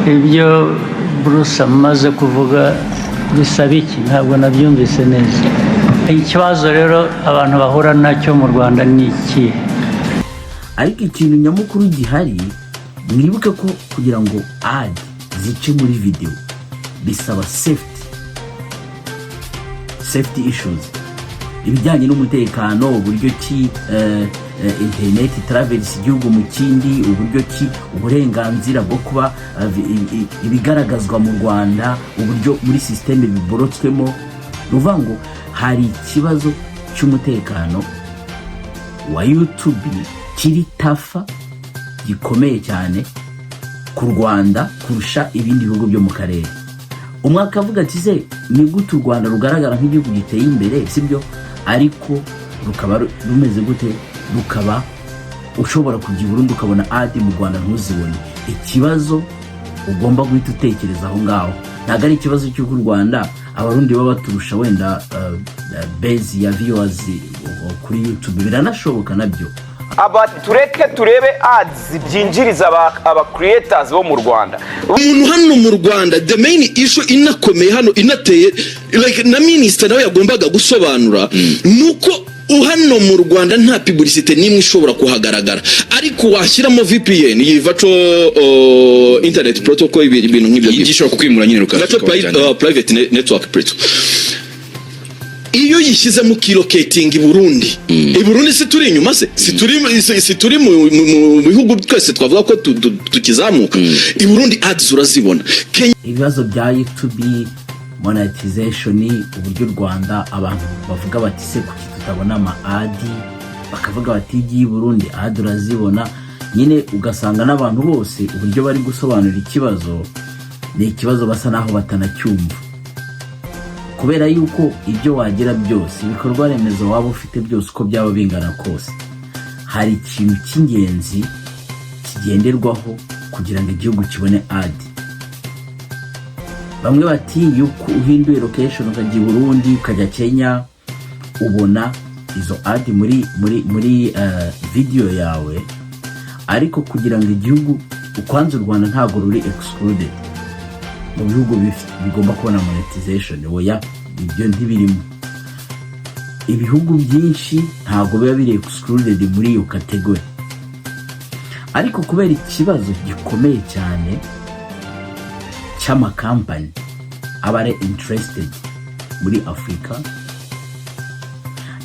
ibyo Bruce amaze kuvuga bisaba iki ntabwo nabyumvise neza. Ikibazo rero abantu bahura nacyo mu Rwanda ni iki? Ariko ikintu nyamukuru gihari, mwibuke ko kugira ngo ad zice muri video bisaba safety issues, ibijyanye n'umutekano, uburyo ki internet travels igihugu mu kindi, uburyo ki uburenganzira bwo kuba ibigaragazwa mu Rwanda, uburyo muri systeme biborotswemo. Nuvuga ngo hari ikibazo cy'umutekano wa YouTube kiri tafa gikomeye cyane ku Rwanda kurusha ibindi bihugu byo mu karere. Umwaka avuga ati se ni gute u Rwanda rugaragara nk'igihugu giteye imbere, sibyo? Ariko rukaba rumeze gute? Rukaba ushobora kujya Burundi ukabona ad mu Rwanda ntuzibone. Ikibazo ugomba guhita utekereza aho ngaho ntabwo ari ikibazo cy'u Rwanda abarundi baba baturusha wenda base ya viewers kuri YouTube, biranashoboka nabyo. turebe ads byinjiriza aba creators bo mu Rwanda. Umuntu hano mu Rwanda the main issue inakomeye hano inateye like na minister nawe yagombaga gusobanura nuko hano mu Rwanda nta publicity nimwe ishobora kuhagaragara, ariko washyiramo VPN yivaco internet protocol ibintu nk'ibyo gishobora kukwimura nyine private network protocol. Iyo yishyize mu kilocating i Burundi, Burundi si turi inyuma se, si turi mu bihugu twese twavuga ko tukizamuka. I Burundi ads urazibona. Ibibazo bya YouTube monetization, uburyo Rwanda abantu bavuga bati se kuki tutabona ama ad, bakavuga bati i Burundi ad urazibona, nyine ugasanga n'abantu bose uburyo bari gusobanura ikibazo ni ikibazo basa naho batanacyumva, kubera yuko ibyo wagira byose, ibikorwa remezo waba ufite byose uko byaba bingana kose, hari ikintu cy'ingenzi kigenderwaho kugira ngo igihugu kibone ad. Bamwe bati yuko uhinduye location ukajya i Burundi ukajya Kenya ubona izo ad muri video yawe, ariko kugira ngo igihugu ukwanze u Rwanda ntabwo ruri excluded mu bihugu bigomba kubona monetization. Oya, ibyo ntibirimo. Ibihugu byinshi ntabwo biba biri excluded muri iyo category, ariko kubera ikibazo gikomeye cyane cy'amakampani aba ari interested muri Afrika,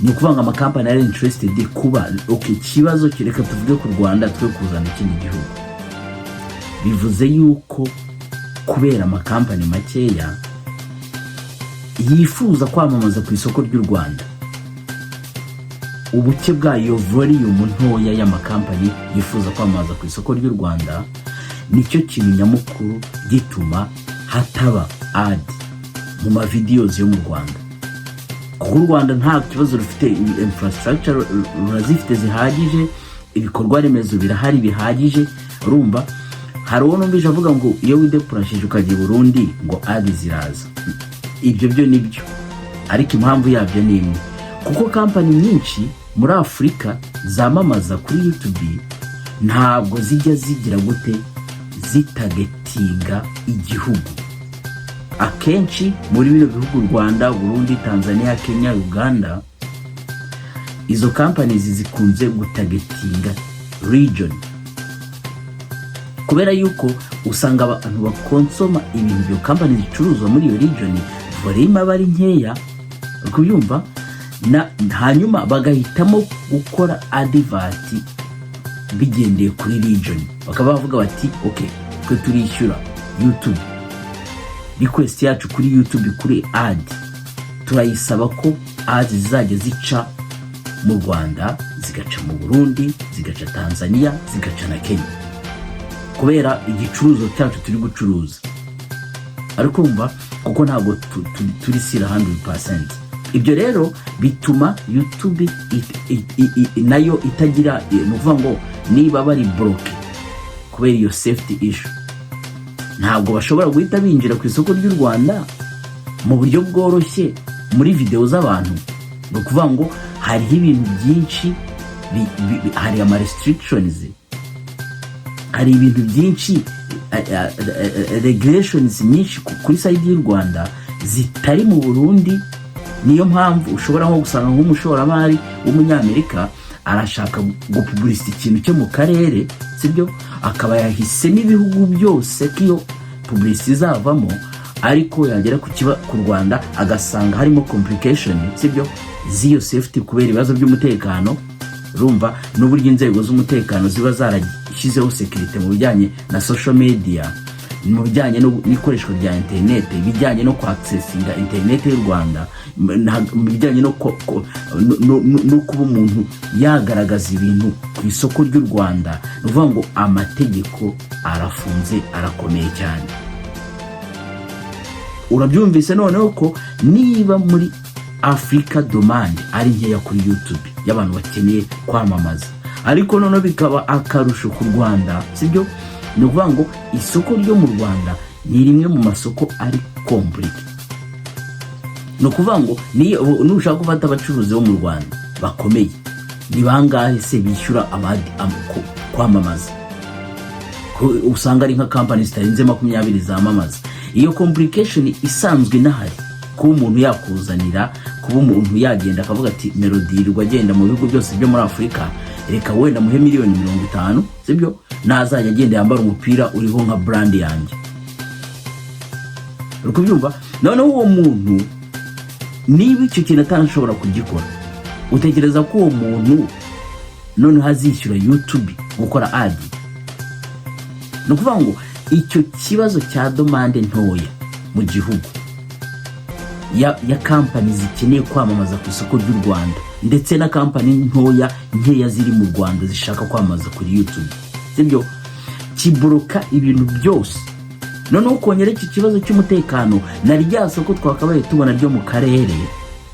ni ukuvuga ngo amakampani ari interested kuba ikibazo kireka tuvuge ku Rwanda twe kuzana ikindi gihugu, bivuze yuko kubera amakampani makeya yifuza kwamamaza ku isoko ry'u Rwanda, ubuke bwayo volume ntoya y'amakampani yifuza kwamamaza ku isoko ry'u Rwanda, nicyo kintu nyamukuru gituma hataba ad mu ma videos yo mu Rwanda. Kuko u Rwanda nta kibazo rufite, infrastructure rurazifite zihagije, ibikorwa remezo birahari bihagije. Urumva hari uwo numvise avuga ngo iyo widepurashije ukajya i Burundi ngo ad ziraza. Ibyo byo nibyo, ariko impamvu yabyo ni imwe, kuko kampani nyinshi muri Afrika zamamaza kuri YouTube ntabwo zijya zigira gute zitagetinga igihugu. Akenshi muri bino bihugu Rwanda, Burundi, Tanzania, Kenya, Uganda, izo companies zikunze gutagetinga region, kubera yuko usanga abantu bakonsoma ibintu byo company zicuruzwa muri iyo region volume bari nkeya, kubyumva na hanyuma bagahitamo gukora advert bigendeye kuri region. Bakaba bavuga bati okay, twe turishyura YouTube, request yacu kuri YouTube kuri ad turayisaba ko ads zizajya zica mu Rwanda, zigaca mu Burundi, zigaca Tanzania, zigaca na Kenya, kubera igicuruzo cyacu turi gucuruza. Ariko umva kuko ntabwo turi sira 100%. Ibyo rero bituma YouTube nayo itagira, nuvuga ngo niba bari bloke kubera iyo safety issue, ntabwo bashobora guhita binjira ku isoko ry'u Rwanda mu buryo bworoshye muri video z'abantu. No kuvuga ngo hari ibintu byinshi, hari ama restrictions, hari ibintu byinshi regulations nyinshi kuri side y'u Rwanda zitari mu Burundi. Niyo mpamvu ushobora nko gusanga nk'umushoramari w'umunyamerika arashaka gupublicita ikintu cyo mu karere, sibyo, akaba yahisemo ibihugu byose kiyo publicity izavamo, ariko yagera ku Rwanda agasanga harimo complication, sibyo, ziyo safety kubera ibibazo by'umutekano. Rumva n'uburyo inzego z'umutekano ziba zarashyizeho security mu bijyanye na social media, mu bijyanye n'ikoreshwa rya internet, bijyanye no accessinga internet y'u Rwanda, mu bijyanye no kuba umuntu yagaragaza ibintu ku isoko ry'u Rwanda. Nuvuga ngo amategeko arafunze, arakomeye cyane. Urabyumvise noneho ko niba muri Africa demand ari nkeya kuri YouTube y'abantu bakeneye kwamamaza, ariko noneho bikaba akarusho ku Rwanda, sibyo, ni ukuvuga ngo isoko ryo mu Rwanda ni rimwe mu masoko ari complicated. Ni ukuvuga ngo nushaka gufata abacuruzi bo mu Rwanda bakomeye, ni bangahe se bishyura kwamamaza? Usanga ari nka company zitarenze 20 zamamaza. Iyo complication isanzwe inahari, kuba umuntu yakuzanira, kuba umuntu yagenda akavuga ati Melody rwagenda mu bihugu byose byo muri Afrika, reka wenda muhe miliyoni 50, sibyo, nazajya agenda yambara umupira uriho nka brand yanjye. Urukubyumva? None uwo muntu niba icyo kintu atanshobora kugikora, utekereza ko uwo muntu none hazishyura YouTube gukora ad? No kuvuga ngo icyo kibazo cya domande ntoya mu gihugu ya company zikeneye kwamamaza ku isoko ry'u Rwanda, ndetse na company nkeya ziri mu Rwanda zishaka kwamamaza kuri YouTube, sibyo, kiboroka ibintu byose. Noneho ukongera iki kibazo cy'umutekano na rya soko twakabaye tubona ryo mu karere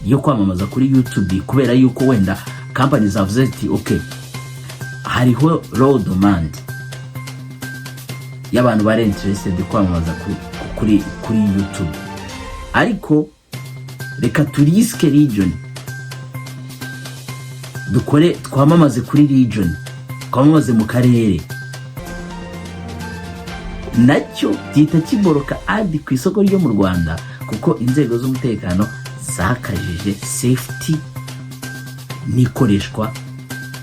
yo kwamamaza kuri YouTube, kubera yuko wenda company zavuze ati okay, hariho low demand y'abantu bari interested kwamamaza kuri YouTube, ariko reka turiske region, dukore twamamaze kuri region, twamamaze mu karere. Nacyo gihita kiboroka ad ku isoko ryo mu Rwanda, kuko inzego z'umutekano zakajije safety n'ikoreshwa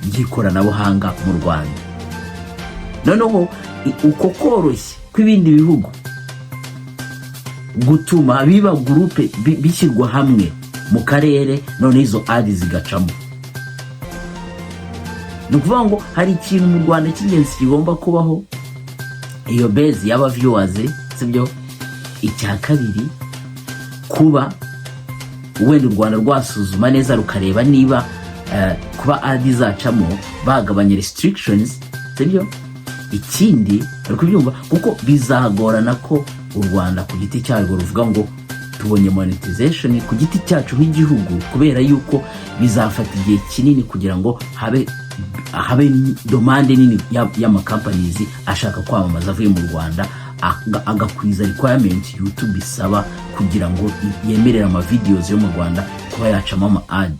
ry'ikoranabuhanga mu Rwanda. Noneho uko koroshye kw'ibindi bihugu gutuma biba groupe bishyirwa hamwe mu karere, none izo ad zigacamo. Ni ukuvuga ngo hari ikintu mu Rwanda cy'ingenzi kigomba kubaho, iyo base y'aba viewers, sibyo. Icya kabiri, kuba wenda u Rwanda rwasuzuma neza rukareba niba kuba ad zacamo bagabanya restrictions, sibyo. Ikindi ari kubyumva, kuko bizagorana ko u Rwanda ku giti cyarwo ruvuga ngo tubonye monetization ku giti cyacu nk'igihugu, kubera yuko bizafata igihe kinini kugira ngo habe domande nini y'ama companies ashaka kwamamaza avuye mu Rwanda, agakwiza requirement YouTube isaba kugira ngo yemerera ama videos yo mu Rwanda kuba yacamo ama ad.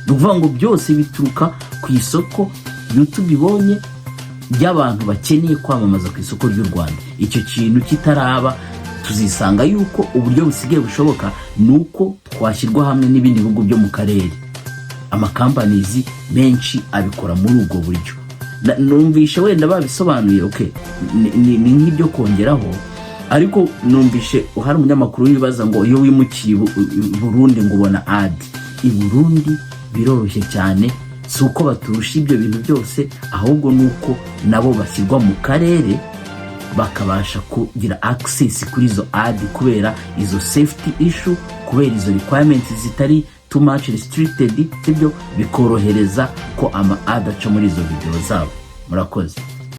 Nuvuga ngo byose bituruka ku isoko YouTube ibonye by'abantu bakeneye kwamamaza ku isoko ry'u Rwanda. Icyo kintu kitaraba, tuzisanga yuko uburyo busigaye bushoboka nuko twashyirwa hamwe n'ibindi bihugu byo mu karere. Ama companies menshi abikora muri ubwo buryo. Numvishe wenda babisobanuye, okay, ni nk'ibyo kongeraho, ariko numvishe hari umunyamakuru wibaza ngo iyo wimukiye Burundi ngo ubona ad. I Burundi biroroshye cyane, si uko baturusha ibyo bintu byose, ahubwo nuko nabo bashyirwa mu karere bakabasha kugira access kuri izo ad, kubera izo safety issue, kubera izo requirements zitari too much restricted, sibyo, bikorohereza ko ama ad aca muri izo video zabo. Murakoze.